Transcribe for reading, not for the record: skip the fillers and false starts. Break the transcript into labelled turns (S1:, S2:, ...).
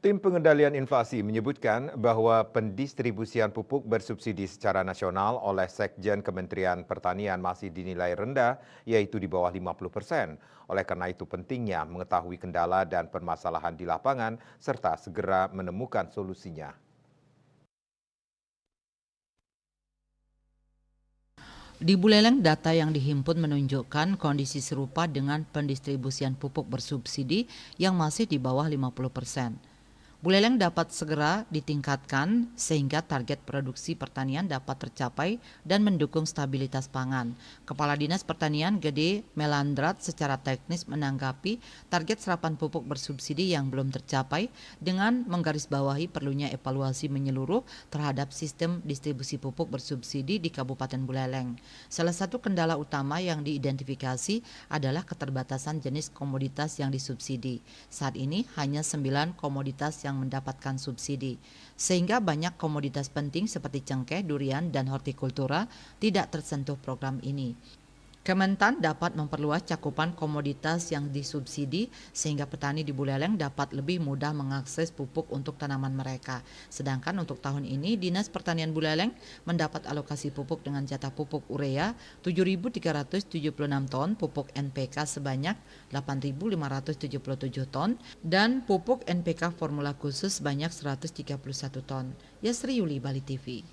S1: Tim Pengendalian Inflasi menyebutkan bahwa pendistribusian pupuk bersubsidi secara nasional oleh Sekjen Kementerian Pertanian masih dinilai rendah, yaitu di bawah 50%. Oleh karena itu pentingnya mengetahui kendala dan permasalahan di lapangan, serta segera menemukan solusinya.
S2: Di Buleleng, data yang dihimpun menunjukkan kondisi serupa dengan pendistribusian pupuk bersubsidi yang masih di bawah 50%. Buleleng dapat segera ditingkatkan sehingga target produksi pertanian dapat tercapai dan mendukung stabilitas pangan. Kepala Dinas Pertanian Gede Melandrat secara teknis menanggapi target serapan pupuk bersubsidi yang belum tercapai dengan menggarisbawahi perlunya evaluasi menyeluruh terhadap sistem distribusi pupuk bersubsidi di Kabupaten Buleleng. Salah satu kendala utama yang diidentifikasi adalah keterbatasan jenis komoditas yang disubsidi. Saat ini hanya 9 komoditas yang mendapatkan subsidi, sehingga banyak komoditas penting seperti cengkeh, durian, dan hortikultura tidak tersentuh program ini. Kementan dapat memperluas cakupan komoditas yang disubsidi sehingga petani di Buleleng dapat lebih mudah mengakses pupuk untuk tanaman mereka. Sedangkan untuk tahun ini Dinas Pertanian Buleleng mendapat alokasi pupuk dengan jatah pupuk urea 7.376 ton, pupuk NPK sebanyak 8.577 ton, dan pupuk NPK formula khusus sebanyak 131 ton. Yasri Yuli, Bali TV.